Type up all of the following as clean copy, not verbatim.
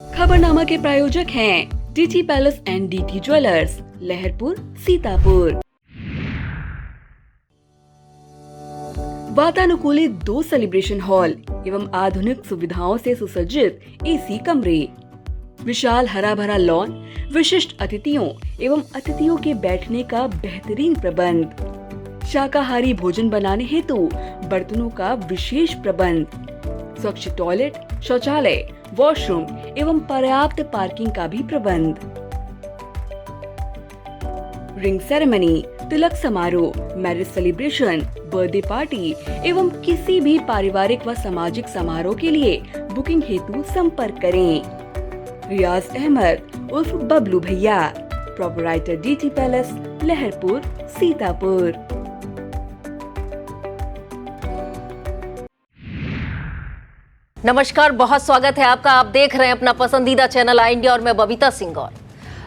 खबरनामा के प्रायोजक हैं DT palace and DT jewellers, Laharpur, Sitapur. वातानुकूलित 2 सेलिब्रेशन हॉल एवं आधुनिक सुविधाओं से सुसज्जित एसी कमरे, विशाल हरा भरा लॉन, विशिष्ट अतिथियों एवं अतिथियों के बैठने का बेहतरीन प्रबंध, शाकाहारी भोजन बनाने हेतु बर्तनों का विशेष प्रबंध, स्वच्छ टॉयलेट, शौचालय, वॉशरूम एवं पर्याप्त पार्किंग का भी प्रबंध। रिंग सेरेमनी, तिलक समारोह, मैरिज सेलिब्रेशन, बर्थडे पार्टी एवं किसी भी पारिवारिक व सामाजिक समारोह के लिए बुकिंग हेतु संपर्क करें। रियाज अहमद उर्फ बबलू भैया, proprietor DT palace, Laharpur, Sitapur. नमस्कार, बहुत स्वागत है आपका। आप देख रहे हैं अपना पसंदीदा चैनल आई इंडिया और मैं बबीता सिंह। और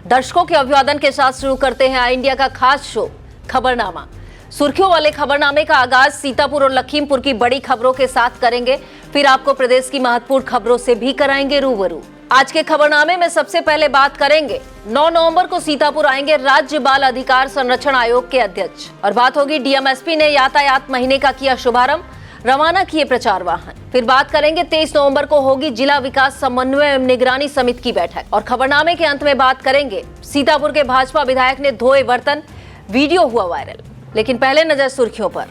दर्शकों के अभिवादन के साथ शुरू करते हैं आई इंडिया का खास शो खबरनामा। सुर्खियों वाले खबरनामे का आगाज सीतापुर और लखीमपुर की बड़ी खबरों के साथ करेंगे, फिर आपको प्रदेश की महत्वपूर्ण खबरों से भी कराएंगे रूबरू। आज के खबरनामे में सबसे पहले बात करेंगे 9 नवंबर को सीतापुर आएंगे राज्य बाल अधिकार संरक्षण आयोग के अध्यक्ष, और बात होगी डीएमएसपी ने यातायात महीने का किया शुभारंभ, रवाना किए प्रचार वाहन। फिर बात करेंगे 23 नवंबर को होगी जिला विकास समन्वय एवं निगरानी समिति की बैठक, और खबरनामे के अंत में बात करेंगे सीतापुर के भाजपा विधायक ने धोए बर्तन, वीडियो हुआ वायरल। लेकिन पहले नजर सुर्खियों पर।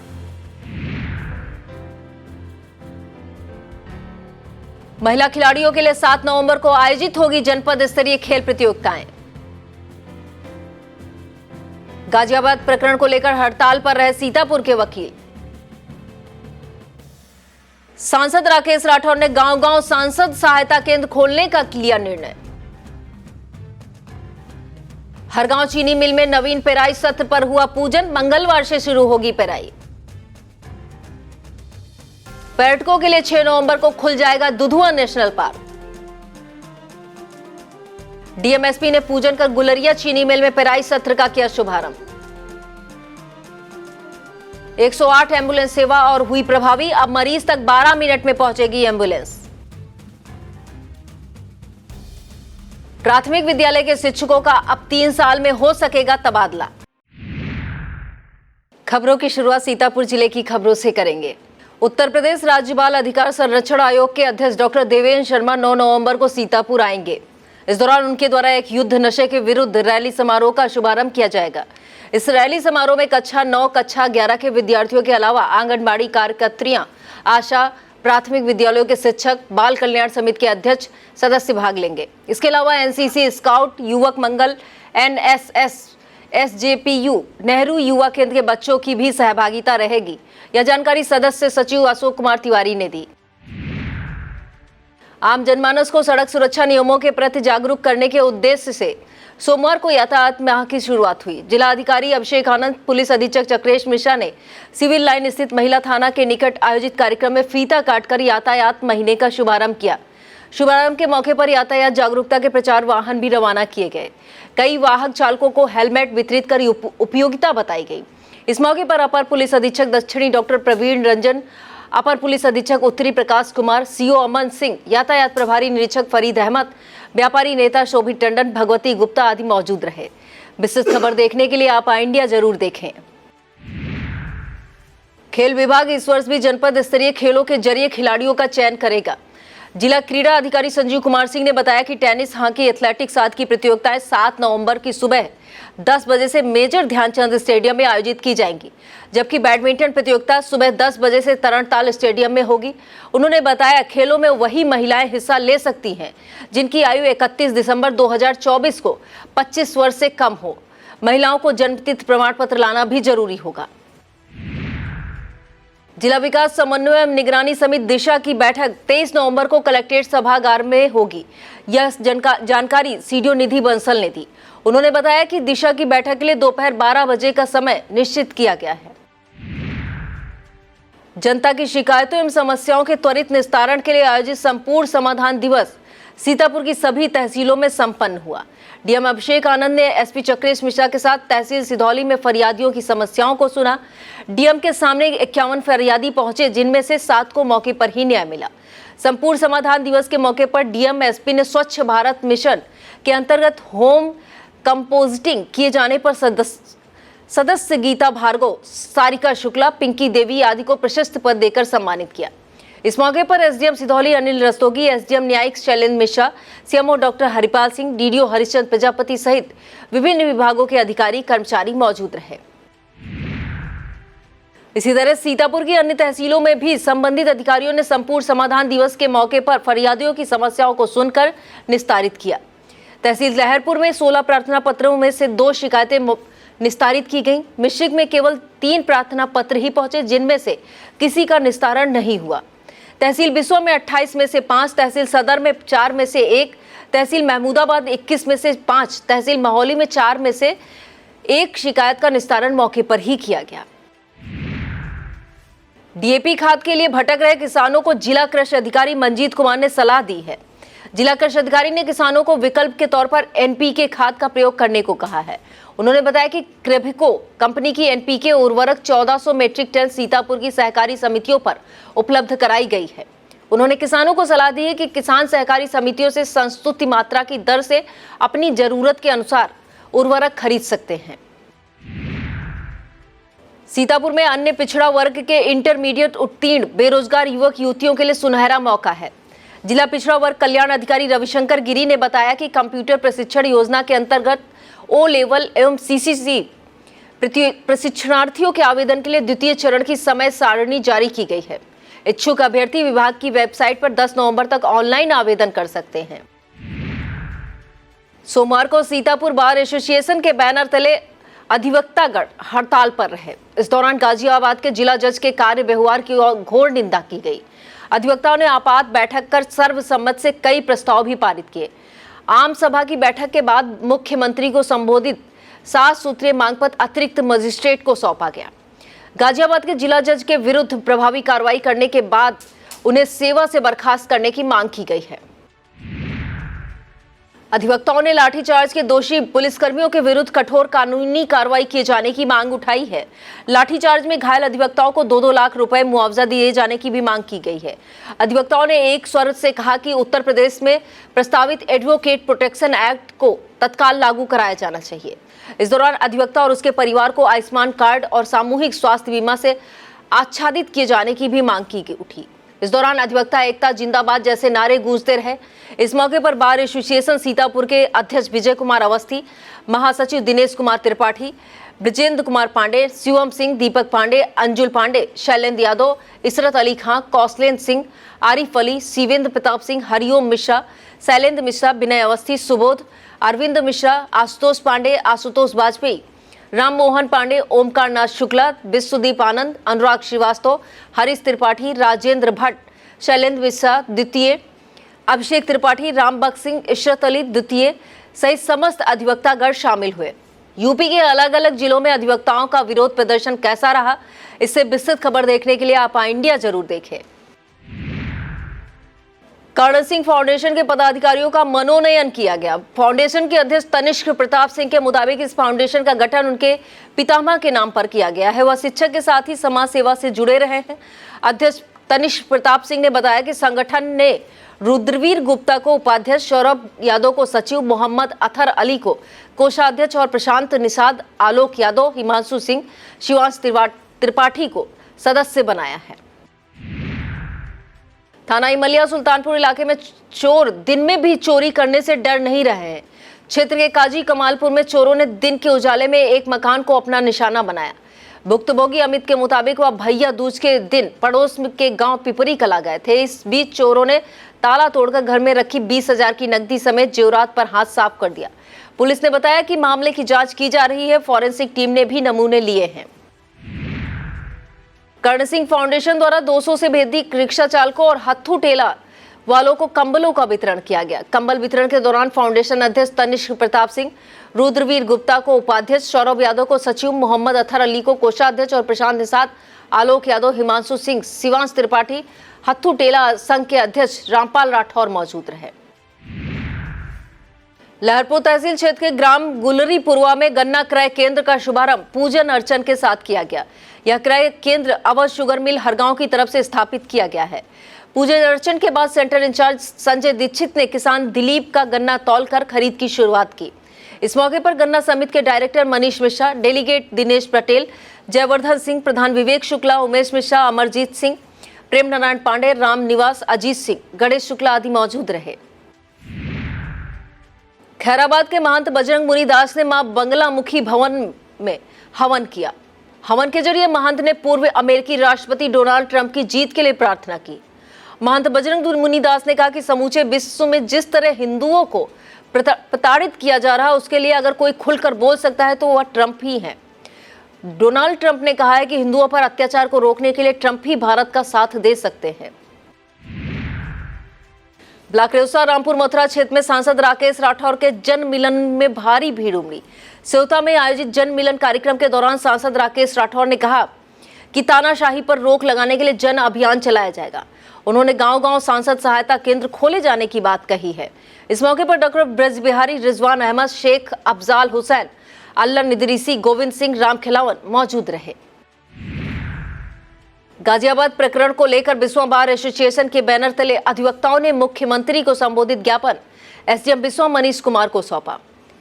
महिला खिलाड़ियों के लिए 7 नवंबर को आयोजित होगी जनपद स्तरीय खेल प्रतियोगिताएं। गाजियाबाद प्रकरण को लेकर हड़ताल पर रहे सीतापुर के वकील। सांसद राकेश राठौर ने गांव-गांव सांसद सहायता केंद्र खोलने का लिया निर्णय। हरगांव चीनी मिल में नवीन पेराई सत्र पर हुआ पूजन, मंगलवार से शुरू होगी पेराई। पर्यटकों के लिए 6 नवंबर को खुल जाएगा दुधुआ नेशनल पार्क। डीएमएसपी ने पूजन कर गुलरिया चीनी मिल में पेराई सत्र का किया शुभारंभ। 108 एम्बुलेंस सेवा और हुई प्रभावी, अब मरीज तक 12 मिनट में पहुंचेगी एम्बुलेंस। प्राथमिक विद्यालय के शिक्षकों का अब 3 साल में हो सकेगा तबादला। खबरों की शुरुआत सीतापुर जिले की खबरों से करेंगे। उत्तर प्रदेश राज्य बाल अधिकार संरक्षण आयोग के अध्यक्ष डॉक्टर देवेंद्र शर्मा 9 नवंबर को सीतापुर आएंगे। इस दौरान उनके द्वारा एक युद्ध नशे के विरुद्ध रैली समारोह का शुभारंभ किया जाएगा। इस रैली समारोह में कक्षा 9, कक्षा 11 के विद्यार्थियों के अलावा आंगनबाड़ी कार्यकर्त्रियां, आशा, प्राथमिक विद्यालयों के शिक्षक, बाल कल्याण समिति के अध्यक्ष, सदस्य भाग लेंगे। इसके अलावा एनसीसी, स्काउट, युवक मंगल, एनएसएस, एसजेपीयू, नेहरू युवा केंद्र के बच्चों की भी सहभागिता रहेगी। यह जानकारी सदस्य सचिव अशोक कुमार तिवारी ने दी। आम जनमानस को सड़क सुरक्षा नियमों के प्रति जागरूक करने के उद्देश्य से सोमवार को यातायात माह की शुरुआत हुई। जिला अधिकारी अभिषेक आनंद, पुलिस अधीक्षक चक्रेश मिश्रा ने सिविल लाइन स्थित महिला थाना के निकट आयोजित कार्यक्रम में फीता काटकर यातायात महीने का शुभारंभ किया। शुभारंभ के मौके पर यातायात जागरूकता के प्रचार वाहन भी रवाना किए गए। कई वाहक चालकों को हेलमेट वितरित कर उपयोगिता बताई गई। इस मौके पर अपर पुलिस अधीक्षक दक्षिणी डॉक्टर प्रवीण रंजन, अपर पुलिस अधीक्षक उत्तरी प्रकाश कुमार, सीओ अमन सिंह, यातायात प्रभारी निरीक्षक फरीद अहमद, व्यापारी नेता शोभित टंडन, भगवती गुप्ता आदि मौजूद रहे। विस्तृत खबर देखने के लिए आप आई इंडिया जरूर देखें। खेल विभाग इस वर्ष भी जनपद स्तरीय खेलों के जरिए खिलाड़ियों का चयन करेगा। जिला क्रीड़ा अधिकारी संजीव कुमार सिंह ने बताया कि टेनिस, हॉकी, एथलेटिक्स आदि की प्रतियोगिताएं 7 नवंबर की सुबह 10 बजे से मेजर ध्यानचंद स्टेडियम में आयोजित की जाएंगी, जबकि बैडमिंटन प्रतियोगिता सुबह 10 बजे से तरणताल स्टेडियम में होगी। उन्होंने बताया खेलों में वही महिलाएं हिस्सा ले सकती हैं जिनकी आयु 31 दिसंबर 2024 को 25 वर्ष से कम हो। महिलाओं को जन्मतिथि प्रमाण पत्र लाना भी जरूरी होगा। जिला विकास समन्वय एवं निगरानी समिति दिशा की बैठक 23 नवंबर को कलेक्ट्रेट सभागार में होगी। यह जानकारी सीडीओ निधि बंसल ने दी। उन्होंने बताया कि दिशा की बैठक के लिए दोपहर 12 बजे का समय निश्चित किया गया है। जनता की शिकायतों एवं समस्याओं के त्वरित निस्तारण के लिए आयोजित संपूर्ण समाधान दिवस सीतापुर की सभी तहसीलों में संपन्न हुआ। डीएम अभिषेक आनंद ने एसपी चक्रेश मिश्रा के साथ तहसील सिधौली में फरियादियों की समस्याओं को सुना। डीएम के सामने 51 फरियादी पहुंचे, जिनमें से 7 को मौके पर ही न्याय मिला। संपूर्ण समाधान दिवस के मौके पर डीएम एसपी ने स्वच्छ भारत मिशन के अंतर्गत होम कंपोस्टिंग किए जाने पर सदस्य गीता भार्गव, सारिका शुक्ला, पिंकी देवी आदि को प्रशस्ति पत्र देकर सम्मानित किया। इस मौके पर एसडीएम सिधौली अनिल रस्तोगी, एसडीएम न्यायिक Shailendra Mishra, CMO doctor Haripal Singh, DDO Harishchandra Prajapati सहित विभिन्न विभागों के अधिकारी कर्मचारी मौजूद रहे। इसी तरह सीतापुर की अन्य तहसीलों में भी संबंधित अधिकारियों ने संपूर्ण समाधान दिवस के मौके पर फरियादियों की समस्याओं को सुनकर निस्तारित किया। तहसील लहरपुर में 16 प्रार्थना पत्रों में से 2 शिकायतें निस्तारित की गईं। मिश्रिक में केवल 3 प्रार्थना पत्र ही पहुंचे, जिनमें से किसी का निस्तारण नहीं हुआ। तहसील बिसवा में 28 में से 5, तहसील सदर में 4 में से 1, तहसील महमूदाबाद 21 में से 5, तहसील महौली में 4 में से 1 शिकायत का निस्तारण मौके पर ही किया गया। डीएपी खाद के लिए भटक रहे किसानों को जिला कृषि अधिकारी मंजीत कुमार ने सलाह दी है। जिला कृषि अधिकारी ने किसानों को विकल्प के तौर पर एनपीके खाद का प्रयोग करने को कहा है। उन्होंने बताया कि क्रेभिको कंपनी की एनपीके उर्वरक 1400 मीट्रिक टन सीतापुर की सहकारी समितियों पर उपलब्ध कराई गई है। उन्होंने किसानों को सलाह दी है कि किसान सहकारी समितियों से संस्तुति मात्रा की दर से अपनी जरूरत के अनुसार उर्वरक खरीद सकते हैं। सीतापुर में अन्य पिछड़ा वर्ग के इंटरमीडिएट उत्तीर्ण बेरोजगार युवक युवतियों के लिए सुनहरा मौका है। जिला पिछड़ा वर्ग कल्याण अधिकारी रविशंकर गिरी ने बताया कि कंप्यूटर प्रशिक्षण योजना के अंतर्गत ओ लेवल एवं सीसीसी प्रशिक्षणार्थियों के आवेदन के लिए द्वितीय चरण की समय सारणी जारी की गई है। इच्छुक अभ्यर्थी विभाग की वेबसाइट पर 10 नवंबर तक ऑनलाइन आवेदन कर सकते हैं। सोमवार को सीतापुर बार एसोसिएशन के बैनर तले अधिवक्तागण हड़ताल पर रहे। इस दौरान गाजियाबाद के जिला जज के कार्य व्यवहार की घोर निंदा की गई। अधिवक्ताओं ने आपात बैठक कर सर्वसम्मत से कई प्रस्ताव भी पारित किए। आम सभा की बैठक के बाद मुख्यमंत्री को संबोधित 7 सूत्रीय मांग पत्र अतिरिक्त मजिस्ट्रेट को सौंपा गया। गाजियाबाद के जिला जज के विरुद्ध प्रभावी कार्रवाई करने के बाद उन्हें सेवा से बर्खास्त करने की मांग की गई है। अधिवक्ताओं ने लाठीचार्ज के दोषी पुलिसकर्मियों के विरुद्ध कठोर कानूनी कार्रवाई किए जाने की मांग उठाई है। लाठीचार्ज में घायल अधिवक्ताओं को 2-2 लाख रुपए मुआवजा दिए जाने की भी मांग की गई है। अधिवक्ताओं ने एक स्वर से कहा कि उत्तर प्रदेश में प्रस्तावित एडवोकेट प्रोटेक्शन एक्ट को तत्काल लागू कराया जाना चाहिए। इस दौरान अधिवक्ता और उसके परिवार को आयुष्मान कार्ड और सामूहिक स्वास्थ्य बीमा से आच्छादित किए जाने की भी मांग की उठी। इस दौरान अधिवक्ता एकता जिंदाबाद जैसे नारे गूंजते रहे। इस मौके पर बार एसोसिएशन सीतापुर के अध्यक्ष विजय कुमार अवस्थी, महासचिव दिनेश कुमार त्रिपाठी, ब्रजेंद्र कुमार पांडे, शिवम सिंह, दीपक पांडे, अंजुल पांडे, शैलेंद्र यादव, इसरत अली खां, कौशलेंद्र सिंह, आरिफ अली, शिवेंद्र प्रताप सिंह, हरिओम मिश्रा, शैलेंद्र मिश्रा, विनय अवस्थी, सुबोध, अरविंद मिश्रा, आशुतोष पांडे, आशुतोष वाजपेयी, राम मोहन पांडे, ओमकार नाथ शुक्ला, विश्वदीप आनंद, अनुराग श्रीवास्तव, हरीश त्रिपाठी, राजेंद्र भट्ट, शैलेंद्र मिश्रा द्वितीय, अभिषेक त्रिपाठी, रामबख्श सिंह, इशरत अली द्वितीय सहित समस्त अधिवक्तागण शामिल हुए। यूपी के अलग अलग जिलों में अधिवक्ताओं का विरोध प्रदर्शन कैसा रहा, इससे विस्तृत खबर देखने के लिए आप इंडिया जरूर देखें। कर्ण सिंह फाउंडेशन के पदाधिकारियों का मनोनयन किया गया। फाउंडेशन के अध्यक्ष तनिष्क प्रताप सिंह के मुताबिक इस फाउंडेशन का गठन उनके पितामह के नाम पर किया गया है। वह शिक्षक के साथ ही समाज सेवा से जुड़े रहे हैं। अध्यक्ष तनिष्क प्रताप सिंह ने बताया कि संगठन ने रुद्रवीर गुप्ता को उपाध्यक्ष, सौरभ यादव को सचिव, मोहम्मद अथर अली को कोषाध्यक्ष और प्रशांत निषाद, आलोक यादव, हिमांशु सिंह, शिवांश त्रिपाठी को सदस्य बनाया है। थाना इमलिया सुल्तानपुर इलाके में चोर दिन में भी चोरी करने से डर नहीं रहे हैं। क्षेत्र के काजी कमालपुर में चोरों ने दिन के उजाले में एक मकान को अपना निशाना बनाया। भुक्तभोगी अमित के मुताबिक वह भैया दूज के दिन पड़ोस के गांव पिपरी कला गए थे। इस बीच चोरों ने ताला तोड़कर घर में रखी 20,000 की नकदी समेत जेवरात पर हाथ साफ कर दिया। पुलिस ने बताया कि मामले की जांच की जा रही है। फॉरेंसिक टीम ने भी नमूने लिए हैं। कर्ण सिंह फाउंडेशन द्वारा 200 से भी अधिक रिक्शा चालकों और हत्थू ठेला वालों को कंबलों का वितरण किया गया। कंबल वितरण के दौरान फाउंडेशन अध्यक्ष तनिष्क प्रताप सिंह, रुद्रवीर गुप्ता को उपाध्यक्ष, सौरभ यादव को सचिव, मोहम्मद अथर अली को कोषाध्यक्ष और प्रशांत निषाद, आलोक यादव, हिमांशु सिंह, शिवांश त्रिपाठी, हत्थू टेला संघ के अध्यक्ष रामपाल राठौर मौजूद रहे। लहरपुर तहसील क्षेत्र के ग्राम गुलरी पुरवा में गन्ना क्रय केंद्र का शुभारंभ पूजन अर्चन के साथ किया गया। यह क्रय केंद्र अवध शुगर मिल हरगांव की तरफ से स्थापित किया गया है। पूजन अर्चन के बाद सेंटर इंचार्ज संजय दीक्षित ने किसान दिलीप का गन्ना तौलकर खरीद की शुरुआत की। इस मौके पर गन्ना समिति के डायरेक्टर मनीष मिश्रा, डेलीगेट दिनेश पटेल, जयवर्धन सिंह, प्रधान विवेक शुक्ला, उमेश मिश्रा, अमरजीत सिंह, प्रेम नारायण पांडे, राम निवास, अजीत सिंह, गणेश शुक्ला आदि मौजूद रहे। खैराबाद के महंत बजरंग मुनि दास ने मां बंगलामुखी भवन में हवन किया। हवन के जरिए महंत ने पूर्व अमेरिकी राष्ट्रपति डोनाल्ड ट्रंप की जीत के लिए प्रार्थना की। महंत बजरंग मुनि दास ने कहा कि समूचे विश्व में जिस तरह हिंदुओं को प्रताड़ित किया जा रहा है, उसके लिए अगर कोई खुलकर बोल सकता है तो वह ट्रंप ही है। डोनाल्ड ट्रंप ने कहा है कि हिंदुओं पर अत्याचार को रोकने के लिए ट्रंप ही भारत का साथ दे सकते हैं। ब्लॉक रेउसा रामपुर मथुरा क्षेत्र में सांसद राकेश राठौर के जन मिलन में भारी भीड़ उमड़ी। सेवता में आयोजित जन मिलन कार्यक्रम के दौरान सांसद राकेश राठौर ने कहा कि तानाशाही पर रोक लगाने के लिए जन अभियान चलाया जाएगा। उन्होंने गांव-गांव सांसद सहायता केंद्र खोले जाने की बात कही है। इस मौके पर डॉक्टर ब्रज बिहारी, रिजवान अहमद, शेख अफजाल हुसैन, अल्लाह निदरीसी, गोविंद सिंह, राम खिलावन मौजूद रहे। गाजियाबाद प्रकरण को लेकर बिस्वा बार एसोसिएशन के बैनर तले अधिवक्ताओं ने मुख्यमंत्री को संबोधित ज्ञापन एसडीएम बिस्वा मनीष कुमार को सौंपा।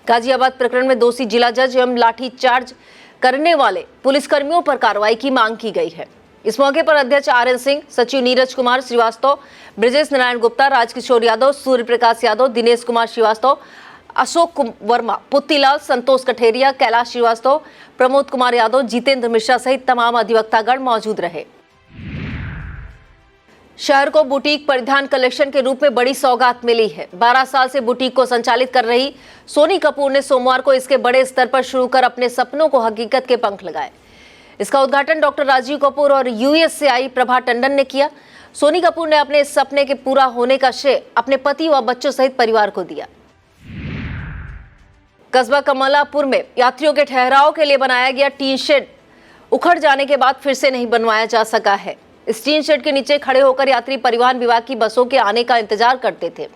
गाजियाबाद प्रकरण में दोषी जिला जज एवं लाठीचार्ज करने वाले पुलिसकर्मियों पर कार्रवाई की मांग की गई है। इस मौके पर अध्यक्ष आरएन सिंह, सचिव नीरज कुमार श्रीवास्तव, ब्रजेश नारायण गुप्ता, राजकिशोर यादव, सूर्य प्रकाश यादव, दिनेश कुमार श्रीवास्तव, अशोक वर्मा, पुत्तीलाल, संतोष कठेरिया, कैलाश श्रीवास्तव, प्रमोद कुमार यादव, जितेंद्र मिश्रा सहित तमाम अधिवक्तागण मौजूद रहे। शहर को बुटीक परिधान कलेक्शन के रूप में बड़ी सौगात मिली है। 12 साल से बुटीक को संचालित कर रही सोनी कपूर ने सोमवार को इसके बड़े स्तर पर शुरू कर अपने सपनों को हकीकत के पंख लगाए। इसका उद्घाटन डॉक्टर राजीव कपूर और यूएस से आई प्रभा टंडन ने किया। सोनी कपूर ने अपने इस सपने के पूरा होने का श्रेय अपने पति व बच्चों सहित परिवार को दिया। कस्बा कमलापुर में यात्रियों के ठहराव के लिए बनाया गया टीन शेड उखड़ जाने के बाद फिर से नहीं बनवाया जा सका है। इस टीन शेड के नीचे खड़े होकर यात्री परिवहन विभाग की बसों के आने का इंतजार करते थे।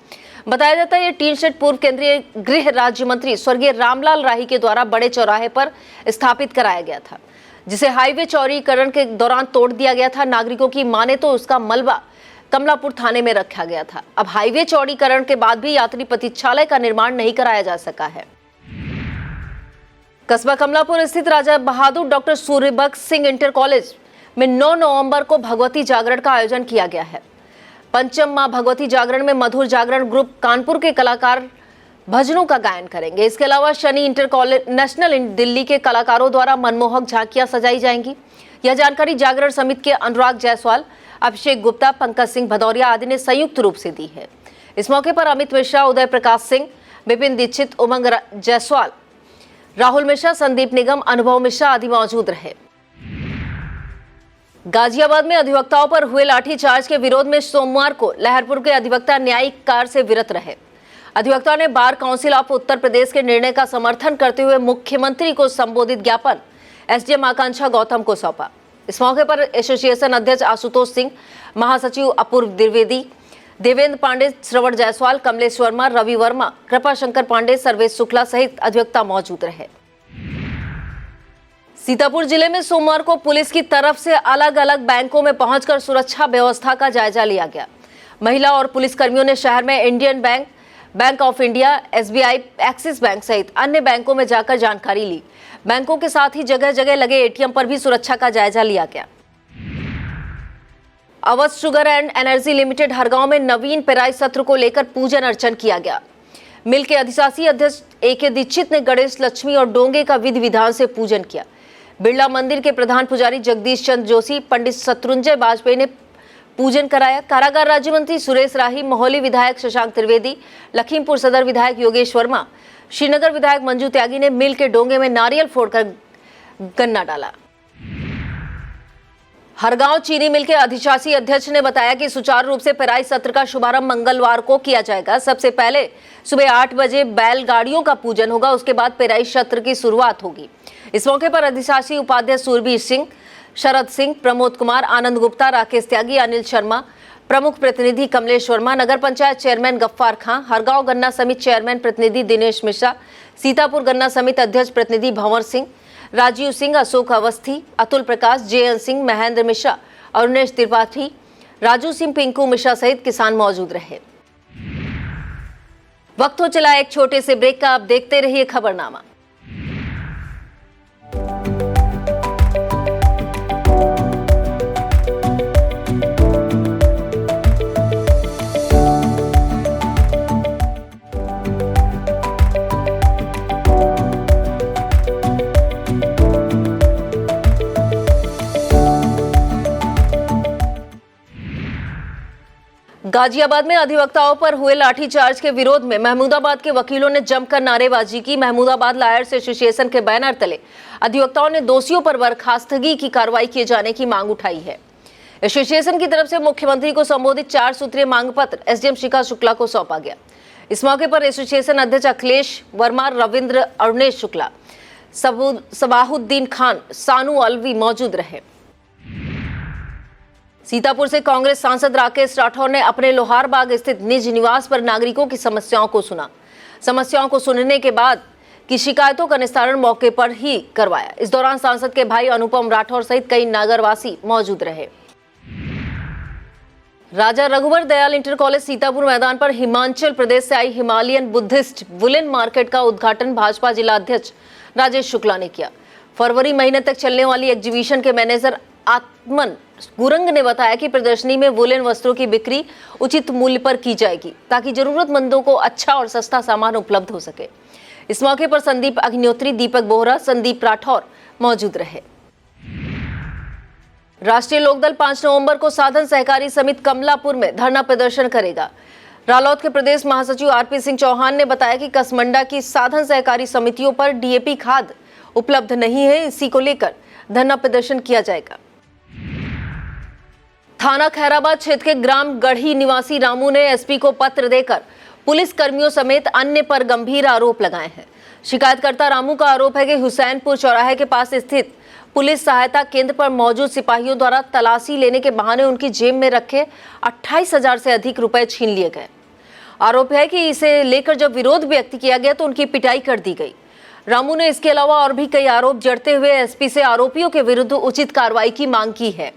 बताया जाता है ये टीन शेड पूर्व केंद्रीय गृह राज्य मंत्री स्वर्गीय रामलाल राही के द्वारा बड़े चौराहे पर स्थापित कराया गया था, जिसे हाईवे चौड़ीकरण के दौरान तोड़ दिया गया था। नागरिकों की माने तो उसका मलबा कमलापुर थाने में रखा गया था। अब हाईवे चौड़ीकरण के बाद भी यात्री प्रतीक्षालय का निर्माण नहीं कराया जा सका है। कस्बा कमलापुर स्थित राजा बहादुर डॉक्टर सूर्यबख्श सिंह इंटर कॉलेज में 9 नवंबर को भगवती जागरण का आयोजन किया गया है। पंचम मां भगवती जागरण में मधुर जागरण ग्रुप कानपुर के कलाकार भजनों का गायन करेंगे। इसके अलावा Shani inter college national Delhi के कलाकारों द्वारा मनमोहक झांकियां सजाई जाएंगी। यह जानकारी जागरण समिति के अनुराग जायसवाल, अभिषेक गुप्ता, पंकज सिंह भदौरिया आदि ने संयुक्त रूप से दी है। इस मौके पर अमित मिश्रा, उदय प्रकाश सिंह, विपिन दीक्षित, उमंग जायसवाल, राहुल मिश्रा, संदीप निगम, अनुभव मिश्रा आदि मौजूद रहे। गाजियाबाद में अधिवक्ताओं पर हुए लाठीचार्ज के विरोध में सोमवार को लहरपुर के अधिवक्ता न्यायिक कार्य से विरत रहे। अधिवक्ता ने bar council of Uttar Pradesh के निर्णय का समर्थन करते हुए मुख्यमंत्री को संबोधित ज्ञापन एसडीएम आकांक्षा गौतम को सौंपा। इस मौके पर एसोसिएशन अध्यक्ष आशुतोष सिंह, महासचिव अपूर्व द्विवेदी, देवेंद्र पांडे, श्रवण जायसवाल, कमलेश वर्मा, रवि वर्मा, कृपा शंकर पांडे, सर्वेश शुक्ला सहित अधिवक्ता मौजूद रहे। सीतापुर जिले में सोमवार को पुलिस की तरफ से अलग अलग बैंकों में पहुंचकर सुरक्षा व्यवस्था का जायजा लिया गया। महिला और पुलिस कर्मियों ने शहर में Indian bank, bank of India, SBI, axis bank सहित अन्य बैंकों में जाकर जानकारी ली। बैंकों के साथ ही जगह जगह लगे एटीएम पर भी सुरक्षा का जायजा लिया गया। Awadh sugar and energy limited Hargaon में नवीन पेराई सत्र को लेकर पूजन अर्चन किया गया। मिल के अधिशासी अध्यक्ष एके दीक्षित ने गणेश, लक्ष्मी और डोंगे का विधि विधान से पूजन किया। बिरला मंदिर के प्रधान पुजारी जगदीश चंद्र जोशी, पंडित शत्रुंजय वाजपेयी ने पूजन कराया। कारागार राज्य मंत्री सुरेश राही, मोहली विधायक शशांक त्रिवेदी, लखीमपुर सदर विधायक योगेश वर्मा, श्रीनगर विधायक मंजू त्यागी ने मिल के डोंगे में नारियल फोड़कर गन्ना डाला। हरगांव चीनी मिल के अधिशासी अध्यक्ष ने बताया कि सुचारू रूप से पेराई सत्र का शुभारंभ मंगलवार को किया जाएगा। सबसे पहले सुबह 8 बजे बैलगाड़ियों का पूजन होगा, उसके बाद पेराई सत्र की शुरुआत होगी। इस मौके पर अधिशासी उपाध्यक्ष सूरबीर सिंह, शरद सिंह, प्रमोद कुमार, आनंद गुप्ता, राकेश त्यागी, अनिल शर्मा, प्रमुख प्रतिनिधि कमलेश वर्मा, नगर पंचायत चेयरमैन गफ्फार खां, हरगांव गन्ना समिति चेयरमैन प्रतिनिधि दिनेश मिश्रा, सीतापुर गन्ना समिति अध्यक्ष प्रतिनिधि भंवर सिंह, राजीव सिंह, अशोक अवस्थी, अतुल प्रकाश, जेएन सिंह, महेंद्र मिश्रा, अरुणेश त्रिपाठी, राजू सिंह, पिंकू मिश्रा सहित किसान मौजूद रहे। वक्त हो चला एक छोटे से ब्रेक का, आप देखते रहिए खबरनामा। गाजियाबाद में अधिवक्ताओं पर हुए लाठीचार्ज के विरोध में महमूदाबाद के वकीलों ने जमकर नारेबाजी की। महमूदाबाद लायर्स एसोसिएशन के बैनर तले अधिवक्ताओं ने दोषियों पर बर्खास्तगी की कार्रवाई किए जाने की मांग उठाई है। एसोसिएशन की तरफ से मुख्यमंत्री को संबोधित 4 सूत्रीय मांग पत्र एसडीएम शिखा शुक्ला को सौंपा गया। इस मौके पर एसोसिएशन अध्यक्ष अखिलेश वर्मा, रविंद्र, अरुणेश शुक्ला, सबाहुद्दीन खान, सानू अलवी मौजूद रहे। सीतापुर से कांग्रेस सांसद राकेश राठौर ने अपने लोहारबाग स्थित निज निवास पर नागरिकों की समस्याओं को सुना। समस्याओं को सुनने के बाद की शिकायतों का निस्तारण मौके पर ही करवाया। इस दौरान सांसद के भाई अनुपम राठौर सहित कई नगरवासी मौजूद रहे। राजा रघुवर दयाल इंटर कॉलेज सीतापुर मैदान पर हिमाचल प्रदेश से आई हिमालयन बुद्धिस्ट वुलन मार्केट का उद्घाटन भाजपा जिला अध्यक्ष राजेश शुक्ला ने किया। फरवरी महीने तक चलने वाली एग्जीबिशन के मैनेजर आत्मन गुरंग ने बताया कि प्रदर्शनी में वुलन वस्त्रों की बिक्री उचित मूल्य पर की जाएगी ताकि जरूरतमंदों को अच्छा और सस्ता सामान उपलब्ध हो सके। इस मौके पर संदीप अग्निहोत्री, दीपक बोहरा, संदीप राठौर मौजूद रहे। राष्ट्रीय लोकदल 5 नवंबर को साधन सहकारी समिति कमलापुर में धरना प्रदर्शन करेगा। रालोद के प्रदेश महासचिव आरपी सिंह चौहान ने बताया कि कसमंडा की साधन सहकारी समितियों पर डीएपी खाद उपलब्ध नहीं है, इसी को लेकर धरना प्रदर्शन किया जाएगा। थाना खैराबाद क्षेत्र के ग्राम गढ़ी निवासी रामू ने एसपी को पत्र देकर पुलिस कर्मियों समेत अन्य पर गंभीर आरोप लगाए हैं। शिकायतकर्ता रामू का आरोप है कि हुसैनपुर चौराहे के पास स्थित पुलिस सहायता केंद्र पर मौजूद सिपाहियों द्वारा तलाशी लेने के बहाने उनकी जेब में रखे 28,000 से अधिक रुपए छीन लिए गए। आरोप है कि इसे लेकर जब विरोध व्यक्त किया गया तो उनकी पिटाई कर दी गई। रामू ने इसके अलावा और भी कई आरोप जड़ते हुए एसपी से आरोपियों के विरुद्ध उचित कार्रवाई की मांग की है।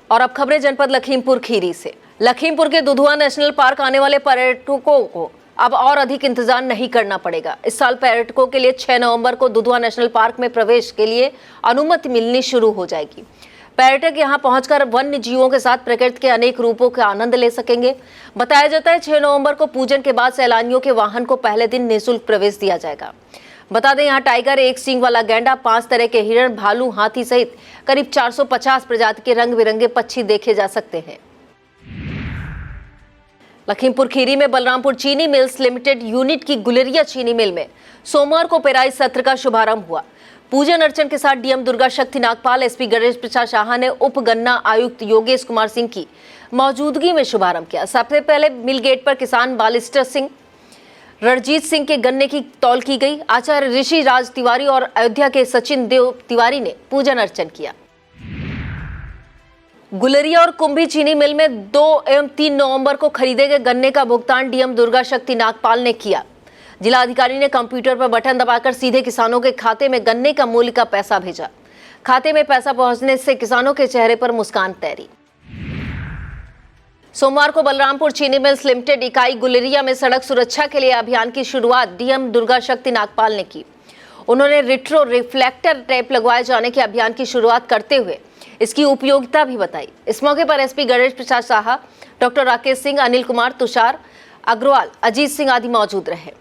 और अब खबरें जनपद लखीमपुर खीरी से। लखीमपुर के दुधुआ नेशनल पार्क आने वाले पर्यटकों को अब और अधिक इंतजार नहीं करना पड़ेगा। इस साल पर्यटकों के लिए 6 नवंबर को दुधुआ नेशनल पार्क में प्रवेश के लिए अनुमति मिलनी शुरू हो जाएगी। पर्यटक यहां पहुंचकर वन्य जीवों के साथ प्रकृति के अनेक रूपों का आनंद ले सकेंगे। बताया जाता है 6 नवंबर को पूजन के बाद सैलानियों के वाहन को पहले दिन निःशुल्क प्रवेश दिया जाएगा। बता दें यहाँ टाइगर, एक सींग वाला गैंडा, 5 तरह के हिरण, भालू, हाथी सहित करीब 450 प्रजाति के रंग बिरंगे पक्षी देखे जा सकते हैं। लखीमपुर खीरी में बलरामपुर चीनी मिल्स लिमिटेड यूनिट की गुलेरिया चीनी मिल में सोमवार को पेराई सत्र का शुभारंभ हुआ। पूजन अर्चन के साथ डीएम दुर्गा शक्ति नागपाल, एसपी गणेश प्रसाद शाह ने उप गन्ना आयुक्त योगेश कुमार सिंह की मौजूदगी में शुभारंभ किया। सबसे पहले मिल गेट पर किसान बालिस्टर सिंह, रणजीत सिंह के गन्ने की तौल की गई। आचार्य ऋषि राज तिवारी और अयोध्या के सचिन देव तिवारी ने पूजन अर्चन किया। गुलेरिया और कुंभी चीनी मिल में 2 एवं 3 नवंबर को खरीदे गए गन्ने का भुगतान डीएम दुर्गा शक्ति नागपाल ने किया। जिलाधिकारी ने कंप्यूटर पर बटन दबाकर सीधे किसानों के खाते में गन्ने का मूल्य का पैसा भेजा। खाते में पैसा पहुंचने से किसानों के चेहरे पर मुस्कान तैरी। सोमवार को बलरामपुर चीनी मिल्स लिमिटेड इकाई गुलेरिया में सड़क सुरक्षा के लिए अभियान की शुरुआत डीएम दुर्गा शक्ति नागपाल ने की। उन्होंने रिट्रो रिफ्लेक्टर टेप लगवाए जाने के अभियान की शुरुआत करते हुए इसकी उपयोगिता भी बताई। इस मौके पर एसपी गणेश प्रसाद शाह, डॉक्टर राकेश सिंह, अनिल कुमार, तुषार अग्रवाल, अजीत सिंह आदि मौजूद रहे।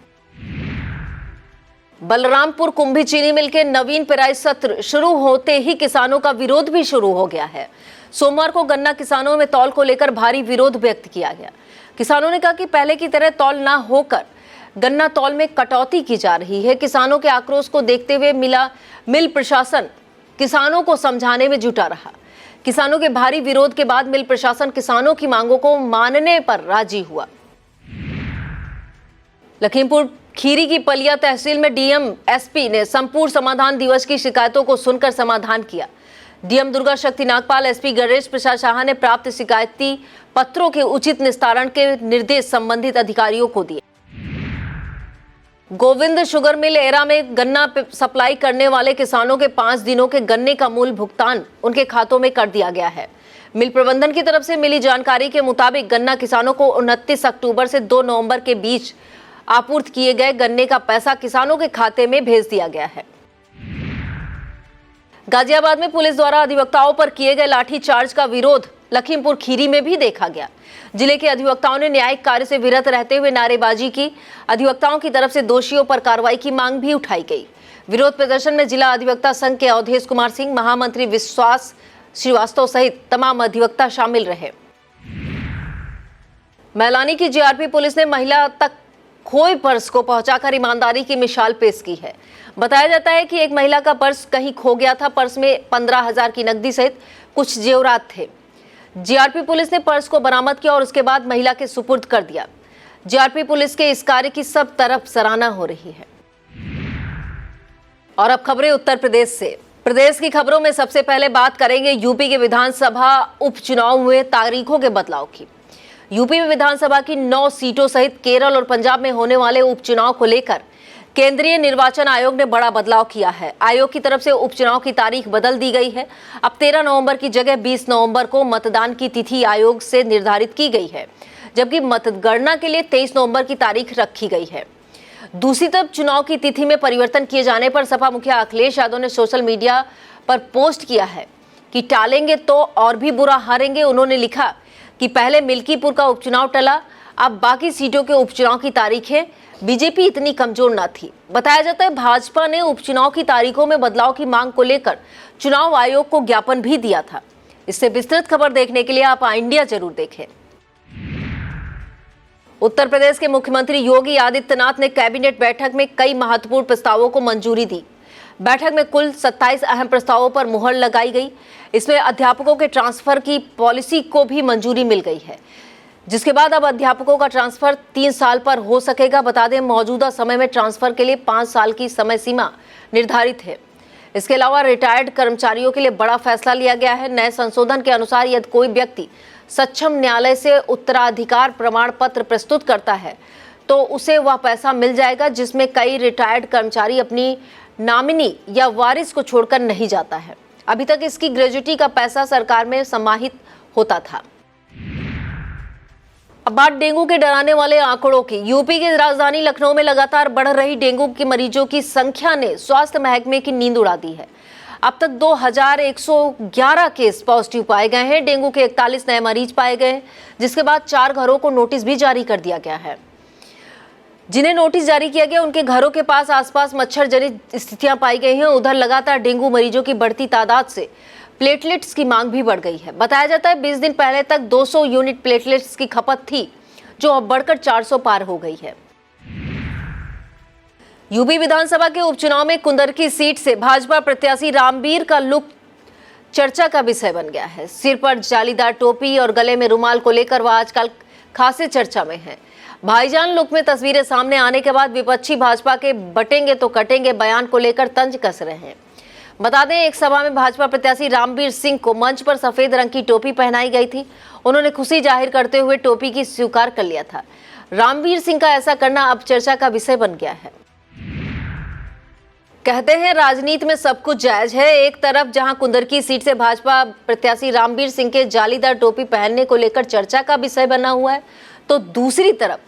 बलरामपुर कुंभी चीनी मिल के नवीन पेराई सत्र शुरू होते ही किसानों का विरोध भी शुरू हो गया है। सोमवार को गन्ना किसानों में तौल को लेकर भारी विरोध व्यक्त किया गया। किसानों ने कहा कि पहले की तरह तौल ना होकर गन्ना तौल में कटौती की जा रही है। किसानों के आक्रोश को देखते हुए मिल प्रशासन किसानों को समझाने में जुटा रहा। किसानों के भारी विरोध के बाद मिल प्रशासन किसानों की मांगों को मानने पर राजी हुआ। लखीमपुर खीरी की पलिया तहसील में डीएम एसपी ने संपूर्ण समाधान दिवस की शिकायतों को सुनकर समाधान किया। डीएम दुर्गा शक्ति नागपाल, एसपी गणेश प्रसाद शाह ने प्राप्त शिकायती पत्रों के उचित निस्तारण के निर्देश संबंधित अधिकारियों को दिए। गोविंद शुगर मिल एरा में गन्ना सप्लाई करने वाले किसानों के 5 दिनों के गन्ने का मूल भुगतान उनके खातों में कर दिया गया है। मिल प्रबंधन की तरफ से मिली जानकारी के मुताबिक गन्ना किसानों को 29 अक्टूबर से 2 नवंबर के बीच आपूर्ति किए गए गन्ने का पैसा किसानों के खाते में भेज दिया गया है। गाजियाबाद में पुलिस द्वारा अधिवक्ताओं पर किए गए लाठीचार्ज का विरोध लखीमपुर खीरी में भी देखा गया। जिले के अधिवक्ताओं ने न्यायिक कार्य से विरत रहते हुए नारेबाजी की। अधिवक्ताओं की तरफ से दोषियों पर कार्रवाई की मांग भी उठाई गई। विरोध प्रदर्शन में जिला अधिवक्ता संघ के अवधेश कुमार सिंह, महामंत्री विश्वास श्रीवास्तव सहित तमाम अधिवक्ता शामिल रहे। मैलानी की जीआरपी पुलिस ने महिला तक खोए पर्स को पहुंचाकर ईमानदारी की मिसाल पेश की है। बताया जाता है कि एक महिला का पर्स कहीं खो गया था। पर्स में 15,000 की नकदी सहित कुछ जेवरात थे। जीआरपी पुलिस ने पर्स को बरामद किया और उसके बाद महिला के सुपुर्द कर दिया। जीआरपी पुलिस के इस कार्य की सब तरफ सराहना हो रही है। और अब खबरें उत्तर प्रदेश से। प्रदेश की खबरों में सबसे पहले बात करेंगे यूपी के विधानसभा उपचुनाव में तारीखों के बदलाव की। यूपी में विधानसभा की 9 सीटों सहित केरल और पंजाब में होने वाले उपचुनाव को लेकर केंद्रीय निर्वाचन आयोग ने बड़ा बदलाव किया है। आयोग की तरफ से उपचुनाव की तारीख बदल दी गई है। अब 13 नवंबर की जगह 20 नवंबर को मतदान की तिथि आयोग से निर्धारित की गई है, जबकि मतगणना के लिए 23 नवंबर की तारीख रखी गई है। दूसरी तरफ चुनाव की तिथि में परिवर्तन किए जाने पर सपा मुखिया अखिलेश यादव ने सोशल मीडिया पर पोस्ट किया है कि टालेंगे तो और भी बुरा हारेंगे। उन्होंने लिखा कि पहले मिल्कीपुर का उपचुनाव टला, अब बाकी सीटों के उपचुनाव की तारीखें। बीजेपी इतनी कमजोर न थी। बताया जाता है भाजपा ने उपचुनाव की तारीखों में बदलाव की मांग को लेकर चुनाव आयोग को ज्ञापन भी दिया था। इससे विस्तृत खबर देखने के लिए आप इंडिया जरूर देखें। उत्तर प्रदेश के मुख्यमंत्री योगी आदित्यनाथ ने कैबिनेट बैठक में कई महत्वपूर्ण प्रस्तावों को मंजूरी दी। बैठक में कुल 27 अहम प्रस्तावों पर मुहर लगाई गई। इसमें अध्यापकों के ट्रांसफर की पॉलिसी को भी मंजूरी मिल गई है, जिसके बाद अब अध्यापकों का ट्रांसफर 3 साल पर हो सकेगा। बता दें मौजूदा समय में ट्रांसफर के लिए 5 साल की समय सीमा निर्धारित है। इसके अलावा रिटायर्ड कर्मचारियों के लिए बड़ा फैसला लिया गया है। नए संशोधन के अनुसार यदि कोई व्यक्ति सक्षम न्यायालय से उत्तराधिकार प्रमाण पत्र प्रस्तुत करता है तो उसे वह पैसा मिल जाएगा, जिसमें कई रिटायर्ड कर्मचारी अपनी नॉमिनी या वारिस को छोड़कर नहीं जाता है। अभी तक इसकी ग्रेजुटी का पैसा सरकार में समाहित होता था। अब बात डेंगू के डराने वाले आंकड़ों की। यूपी की राजधानी लखनऊ में लगातार बढ़ रही डेंगू के मरीजों की संख्या ने स्वास्थ्य महकमे की नींद उड़ा दी है। अब तक 2111 केस पॉजिटिव पाए गए हैं। डेंगू के 41 नए मरीज पाए गए, जिसके बाद 4 घरों को नोटिस भी जारी कर दिया गया है। जिन्हें नोटिस जारी किया गया उनके घरों के पास आसपास मच्छर जनित स्थितियां पाई गई हैं। उधर लगातार डेंगू मरीजों की बढ़ती तादाद से प्लेटलेट्स की मांग भी बढ़ गई है। बताया जाता है 20 दिन पहले तक 200 यूनिट प्लेटलेट्स की खपत थी, जो अब बढ़कर 400 पार हो गई है। यूपी विधानसभा के उपचुनाव में कुंदरकी सीट से भाजपा प्रत्याशी रामवीर का लुक चर्चा का विषय बन गया है। सिर पर जालीदार टोपी और गले में रुमाल को लेकर वह आजकल खासे चर्चा में है। भाईजान लुक में तस्वीरें सामने आने के बाद विपक्षी भाजपा के बटेंगे तो कटेंगे बयान को लेकर तंज कस रहे हैं। बता दें एक सभा में भाजपा प्रत्याशी रामवीर सिंह को मंच पर सफेद रंग की टोपी पहनाई गई थी। उन्होंने खुशी जाहिर करते हुए टोपी की स्वीकार कर लिया था। रामवीर सिंह का ऐसा करना अब चर्चा का विषय बन गया है। कहते हैं राजनीति में सब कुछ जायज है। एक तरफ जहां कुंदरकी सीट से भाजपा प्रत्याशी रामवीर सिंह के जालीदार टोपी पहनने को लेकर चर्चा का विषय बना हुआ है, तो दूसरी तरफ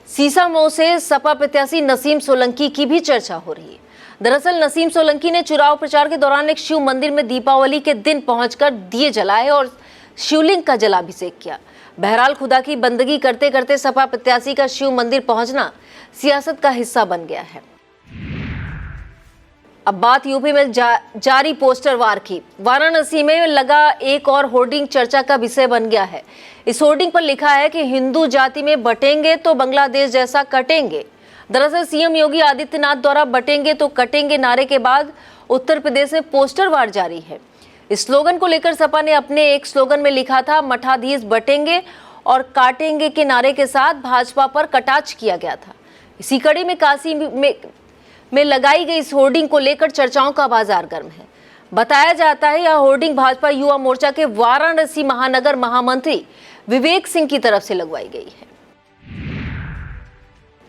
सीसामऊ से सपा प्रत्याशी नसीम सोलंकी की भी चर्चा हो रही है। दरअसल नसीम सोलंकी ने चुनाव प्रचार के दौरान एक शिव मंदिर में दीपावली के दिन पहुंचकर दिए जलाए और शिवलिंग का जलाभिषेक किया। बहरहाल खुदा की बंदगी करते करते सपा प्रत्याशी का शिव मंदिर पहुंचना सियासत का हिस्सा बन गया है। अब बात यूपी में जारी पोस्टर वार की। वाराणसी में लगा एक और होर्डिंग चर्चा का विषय बन गया है। इस होर्डिंग पर लिखा है कि हिंदू जाति में बटेंगे तो बांग्लादेश जैसा कटेंगे। दरअसल सीएम योगी आदित्यनाथ द्वारा बटेंगे तो कटेंगे नारे के बाद उत्तर प्रदेश में पोस्टर वार जारी है। इस स्लोगन को लेकर सपा ने अपने एक स्लोगन में लिखा था, मठाधीश बटेंगे और काटेंगे के नारे के साथ भाजपा पर कटाक्ष किया गया था। इसी कड़ी में काशी में लगाई गई इस होर्डिंग को लेकर चर्चाओं का बाजार गर्म है। बताया जाता है यह होर्डिंग भाजपा युवा मोर्चा के वाराणसी महानगर महामंत्री विवेक सिंह की तरफ से लगवाई गई है।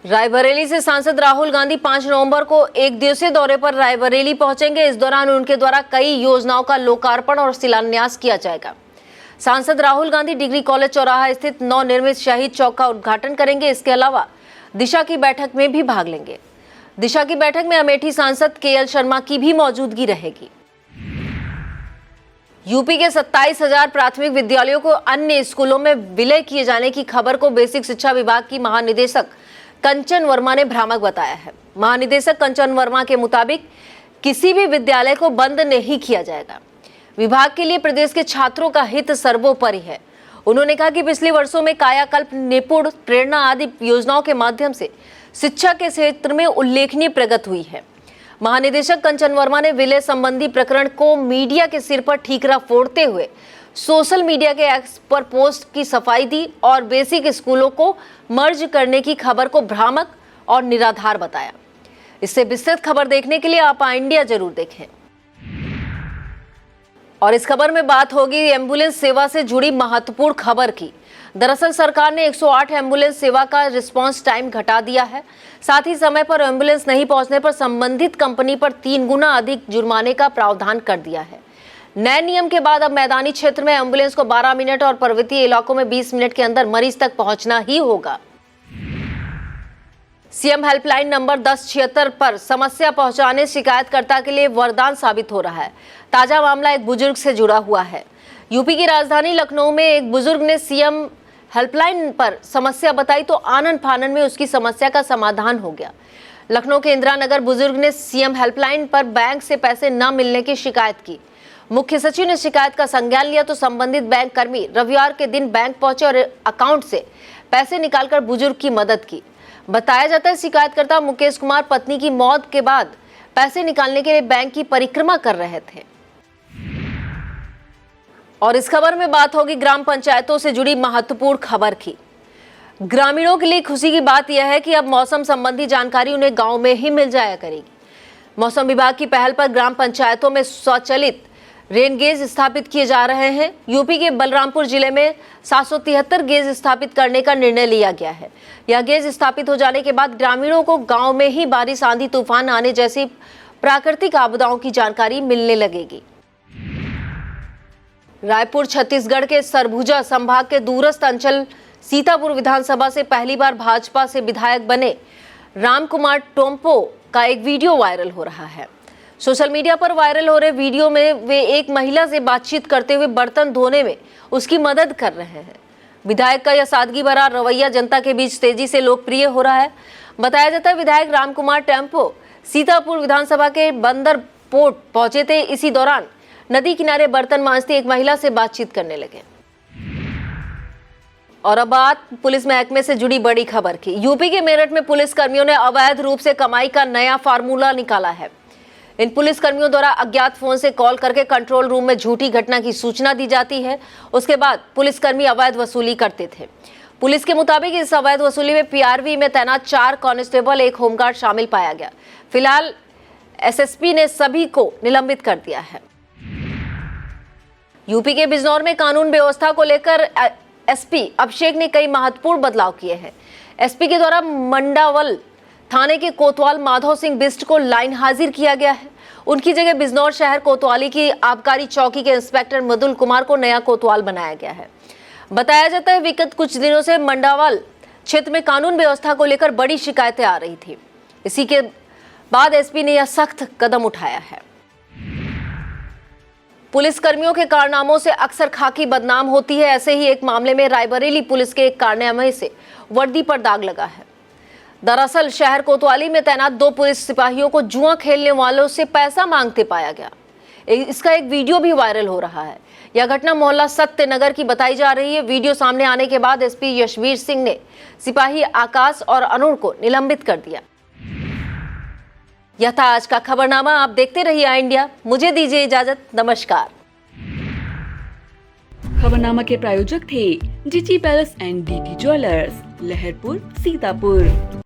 रायबरेली से सांसद राहुल गांधी 5 नवंबर को एक दिवसीय दौरे पर रायबरेली पहुंचेंगे। इस दौरान उनके द्वारा कई योजनाओं का लोकार्पण और शिलान्यास किया जाएगा। सांसद राहुल गांधी डिग्री कॉलेज चौराहा स्थित नवनिर्मित शहीद चौक का उद्घाटन करेंगे। इसके अलावा दिशा की बैठक में भी भाग लेंगे। दिशा की बैठक में अमेठी सांसद केएल शर्मा की भी मौजूदगी रहेगी। यूपी के 27,000 प्राथमिक विद्यालयों को अन्य स्कूलों में विलय किए जाने की खबर को बेसिक शिक्षा विभाग की महानिदेशक कंचन वर्मा ने भ्रामक बताया है। महानिदेशक कंचन वर्मा के मुताबिक किसी भी विद्यालय को बंद नहीं किया जाएगा। विभाग के लिए प्रदेश के छात्रों का हित सर्वोपरि है। उन्होंने कहा कि पिछले वर्षों में कायाकल्प, निपुण, प्रेरणा आदि योजनाओं के माध्यम से शिक्षा के क्षेत्र में उल्लेखनीय प्रगति हुई है। महानिदेशक कंचन वर्मा ने विलय संबंधी प्रकरण को मीडिया के सिर पर ठीकरा फोड़ते हुए सोशल मीडिया के एक्स पर पोस्ट की सफाई दी और बेसिक स्कूलों को मर्ज करने की खबर को भ्रामक और निराधार बताया। इससे विस्तृत खबर देखने के लिए आप इंडिया जरूर देखें। और इस खबर में बात होगी एम्बुलेंस सेवा से जुड़ी महत्वपूर्ण खबर की। दरअसल सरकार ने 108 एम्बुलेंस सेवा का रिस्पांस टाइम घटा दिया है। साथ ही समय पर एम्बुलेंस नहीं पहुंचने पर संबंधित कंपनी पर 3 गुना अधिक जुर्माने का प्रावधान कर दिया है। नए नियम के बाद अब मैदानी क्षेत्र में एम्बुलेंस को 12 मिनट और पर्वतीय इलाकों में 20 मिनट के अंदर मरीज तक पहुंचना ही होगा। सीएम हेल्पलाइन नंबर 1076 पर समस्या पहुंचाने शिकायतकर्ता के लिए वरदान साबित हो रहा है। ताजा मामला एक बुजुर्ग से जुड़ा हुआ है। यूपी की राजधानी लखनऊ में एक बुजुर्ग ने सीएम हेल्पलाइन पर समस्या बताई तो आनन फानन में उसकी समस्या का समाधान हो गया। लखनऊ के इंदिरा नगर बुजुर्ग ने सीएम हेल्पलाइन पर बैंक से पैसे न मिलने की शिकायत की। मुख्य सचिव ने शिकायत का संज्ञान लिया तो संबंधित बैंक कर्मी रविवार के दिन बैंक पहुंचे और अकाउंट से पैसे निकालकर बुजुर्ग की मदद की। बताया जाता है शिकायतकर्ता मुकेश कुमार पत्नी की मौत के बाद पैसे निकालने के लिए बैंक की परिक्रमा कर रहे थे। और इस खबर में बात होगी ग्राम पंचायतों से जुड़ी महत्वपूर्ण खबर की। ग्रामीणों के लिए खुशी की बात यह है कि अब मौसम संबंधी जानकारी उन्हें गांव में ही मिल जाया करेगी। मौसम विभाग की पहल पर ग्राम पंचायतों में स्वचालित रेन गेज स्थापित किए जा रहे हैं। यूपी के बलरामपुर जिले में 773 गेज स्थापित करने का निर्णय लिया गया है। यह गेज स्थापित हो जाने के बाद ग्रामीणों को गांव में ही बारिश, आंधी, तूफान आने जैसी प्राकृतिक आपदाओं की जानकारी मिलने लगेगी। रायपुर छत्तीसगढ़ के सरगुजा संभाग के दूरस्थ अंचल सीतापुर विधानसभा से पहली बार भाजपा से विधायक बने रामकुमार टोम्पो का एक वीडियो वायरल हो रहा है। सोशल मीडिया पर वायरल हो रहे वीडियो में वे एक महिला से बातचीत करते हुए बर्तन धोने में उसकी मदद कर रहे हैं। विधायक का यह सादगी भरा रवैया जनता के बीच तेजी से लोकप्रिय हो रहा है। बताया जाता है विधायक रामकुमार टोम्पो सीतापुर विधानसभा के बंदर पोर्ट पहुंचे थे। इसी दौरान नदी किनारे बर्तन मांजती एक महिला से बातचीत करने लगे। और अब बात पुलिस महकमे से जुड़ी बड़ी खबर की। यूपी के मेरठ में पुलिस कर्मियों ने अवैध रूप से कमाई का नया फार्मूला निकाला है। इन पुलिस कर्मियों द्वारा अज्ञात फोन से कॉल करके कंट्रोल रूम में झूठी घटना की सूचना दी जाती है। उसके बाद पुलिसकर्मी अवैध वसूली करते थे। पुलिस के मुताबिक इस अवैध वसूली में पीआरवी में तैनात 4 कांस्टेबल, एक होमगार्ड शामिल पाया गया। फिलहाल एसएसपी ने सभी को निलंबित कर दिया है। यूपी के बिजनौर में कानून व्यवस्था को लेकर एसपी अभिषेक ने कई महत्वपूर्ण बदलाव किए हैं। एसपी के द्वारा मंडावल थाने के कोतवाल माधव सिंह बिस्ट को लाइन हाजिर किया गया है। उनकी जगह बिजनौर शहर कोतवाली की आबकारी चौकी के इंस्पेक्टर मृदुल कुमार को नया कोतवाल बनाया गया है। बताया जाता है विगत कुछ दिनों से मंडावल क्षेत्र में कानून व्यवस्था को लेकर बड़ी शिकायतें आ रही थी। इसी के बाद एसपी ने यह सख्त कदम उठाया है। पुलिस कर्मियों के कारनामों से अक्सर खाकी बदनाम होती है। ऐसे ही एक मामले में रायबरेली पुलिस के एक कारनामे से वर्दी पर दाग लगा है। दरअसल शहर कोतवाली में तैनात 2 पुलिस सिपाहियों को जुआ खेलने वालों से पैसा मांगते पाया गया। इसका एक वीडियो भी वायरल हो रहा है। यह घटना मोहल्ला सत्यनगर की बताई जा रही है। वीडियो सामने आने के बाद एसपी यशवीर सिंह ने सिपाही आकाश और अरुण को निलंबित कर दिया। यह था आज का खबरनामा। आप देखते रहिए इंडिया। मुझे दीजिए इजाजत। नमस्कार। खबरनामा के प्रायोजक थे GG palace and DT jewellers, Laharpur, Sitapur.